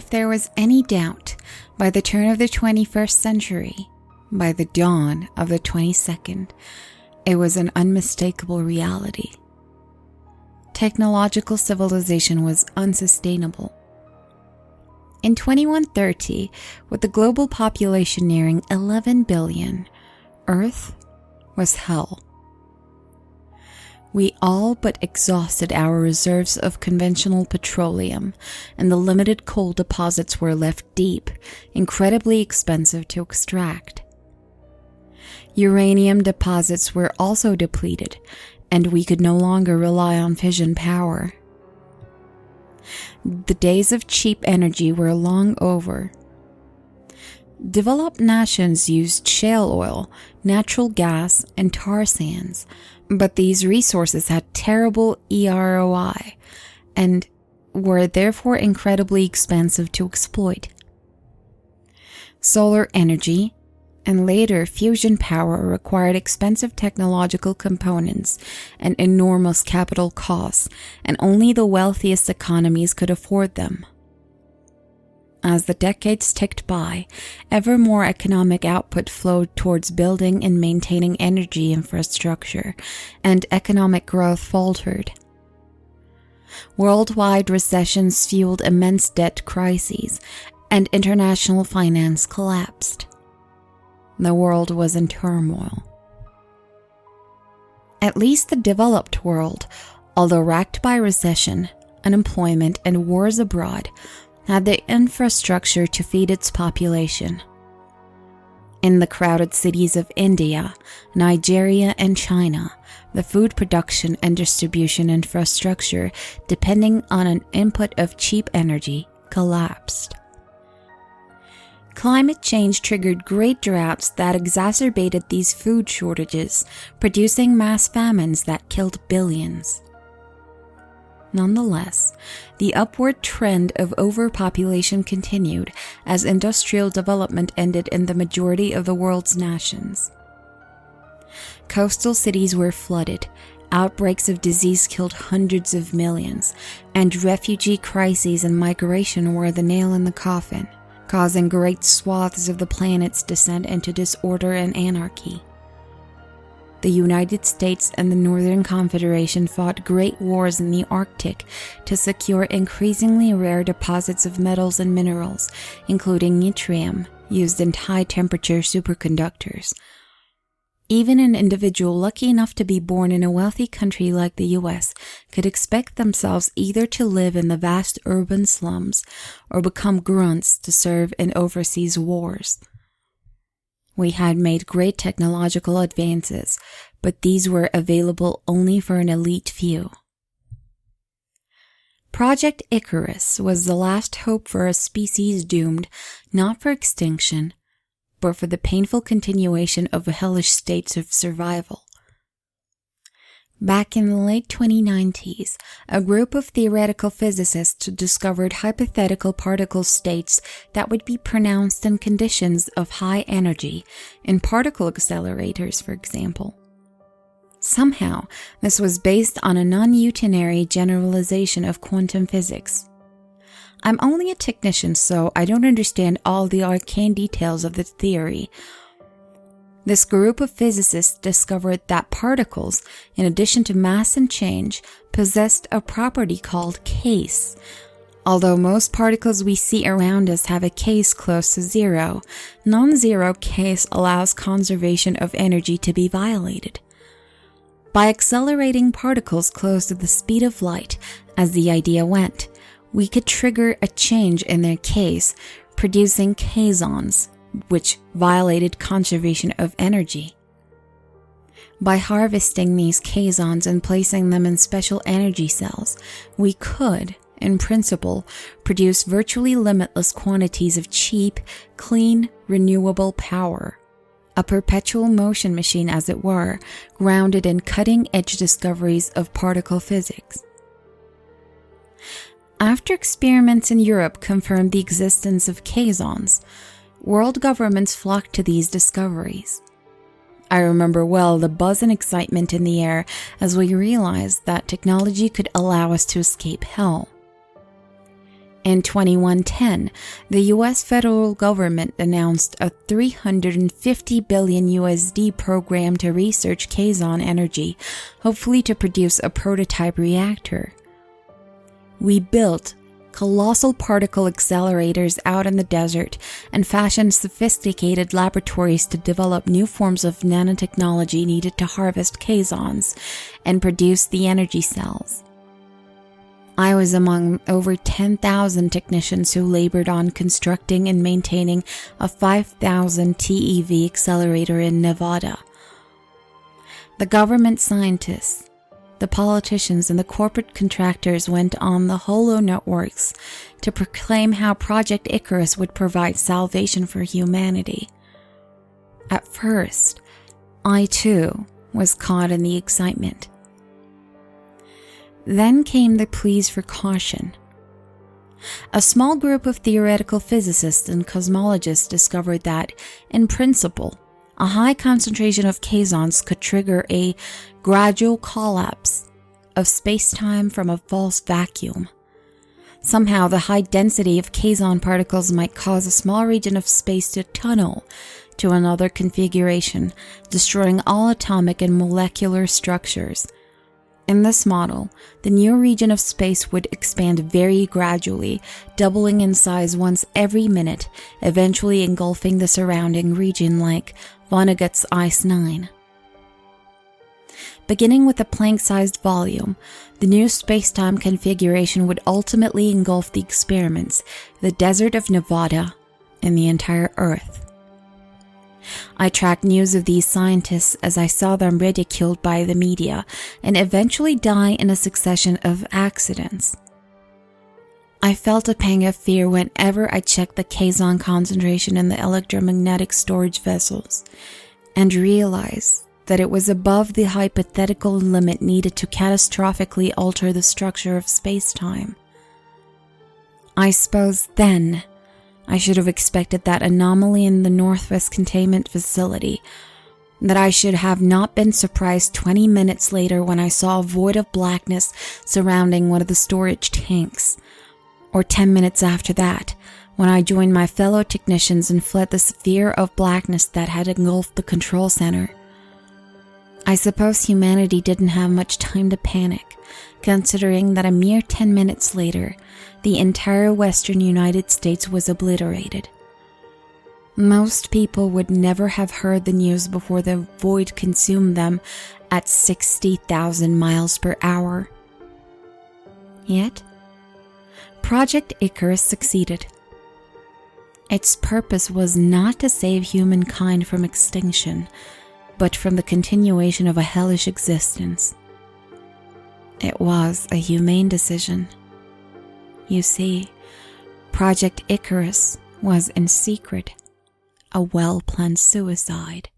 if there was any doubt, by the turn of the 21st century, by the dawn of the 22nd, it was an unmistakable reality. Technological civilization was unsustainable. In 2130, with the global population nearing 11 billion, Earth was hell. We all but exhausted our reserves of conventional petroleum, and the limited coal deposits were left deep, incredibly expensive to extract. Uranium deposits were also depleted, and we could no longer rely on fission power. The days of cheap energy were long over. Developed nations used shale oil, natural gas, and tar sands, but these resources had terrible EROI and were therefore incredibly expensive to exploit. Solar energy and later fusion power required expensive technological components and enormous capital costs, and only the wealthiest economies could afford them. As the decades ticked by, ever more economic output flowed towards building and maintaining energy infrastructure, and economic growth faltered. Worldwide recessions fueled immense debt crises, and international finance collapsed. The world was in turmoil. At least the developed world, although racked by recession, unemployment, and wars abroad, had the infrastructure to feed its population. In the crowded cities of India, Nigeria, and China, the food production and distribution infrastructure, depending on an input of cheap energy, collapsed. Climate change triggered great droughts that exacerbated these food shortages, producing mass famines that killed billions. Nonetheless, the upward trend of overpopulation continued as industrial development ended in the majority of the world's nations. Coastal cities were flooded, outbreaks of disease killed hundreds of millions, and refugee crises and migration were the nail in the coffin, causing great swaths of the planet's descent into disorder and anarchy. The United States and the Northern Confederation fought great wars in the Arctic to secure increasingly rare deposits of metals and minerals, including yttrium, used in high-temperature superconductors. Even an individual lucky enough to be born in a wealthy country like the US could expect themselves either to live in the vast urban slums or become grunts to serve in overseas wars. We had made great technological advances, but these were available only for an elite few. Project Icarus was the last hope for a species doomed not for extinction, but for the painful continuation of hellish states of survival. Back in the late 2090s, a group of theoretical physicists discovered hypothetical particle states that would be pronounced in conditions of high energy, in particle accelerators, for example. Somehow, this was based on a non-Newtonary generalization of quantum physics. I'm only a technician, so I don't understand all the arcane details of the theory. This group of physicists discovered that particles, in addition to mass and change, possessed a property called case. Although most particles we see around us have a case close to zero, non-zero case allows conservation of energy to be violated. By accelerating particles close to the speed of light, as the idea went, we could trigger a change in their case, producing quasons, which violated conservation of energy. By harvesting these quasons and placing them in special energy cells, we could, in principle, produce virtually limitless quantities of cheap, clean, renewable power. A perpetual motion machine, as it were, grounded in cutting-edge discoveries of particle physics. After experiments in Europe confirmed the existence of quasons, world governments flocked to these discoveries. I remember well the buzz and excitement in the air as we realized that technology could allow us to escape hell. In 2110, the US federal government announced a $350 billion USD program to research Kazon energy, hopefully to produce a prototype reactor. We built colossal particle accelerators out in the desert and fashioned sophisticated laboratories to develop new forms of nanotechnology needed to harvest Kazons and produce the energy cells. I was among over 10,000 technicians who labored on constructing and maintaining a 5,000 TeV accelerator in Nevada. The government scientists, the politicians, and the corporate contractors went on the holo networks to proclaim how Project Icarus would provide salvation for humanity. At first, I too was caught in the excitement. Then came the pleas for caution. A small group of theoretical physicists and cosmologists discovered that, in principle, a high concentration of Kazons could trigger a gradual collapse of space-time from a false vacuum. Somehow, the high density of Kazon particles might cause a small region of space to tunnel to another configuration, destroying all atomic and molecular structures. In this model, the new region of space would expand very gradually, doubling in size once every minute, eventually engulfing the surrounding region like Vonnegut's Ice 9. Beginning with a Planck-sized volume, the new space-time configuration would ultimately engulf the experiments, the desert of Nevada, and the entire Earth. I tracked news of these scientists as I saw them ridiculed by the media and eventually die in a succession of accidents. I felt a pang of fear whenever I checked the Kazon concentration in the electromagnetic storage vessels and realized that it was above the hypothetical limit needed to catastrophically alter the structure of space-time. I suppose then I should have expected that anomaly in the Northwest Containment Facility, that I should have not been surprised 20 minutes later when I saw a void of blackness surrounding one of the storage tanks, or 10 minutes after that, when I joined my fellow technicians and fled the sphere of blackness that had engulfed the control center. I suppose humanity didn't have much time to panic, considering that a mere 10 minutes later, the entire western United States was obliterated. Most people would never have heard the news before the void consumed them at 60,000 miles per hour. Yet, Project Icarus succeeded. Its purpose was not to save humankind from extinction, but from the continuation of a hellish existence. It was a humane decision. You see, Project Icarus was in secret a well-planned suicide.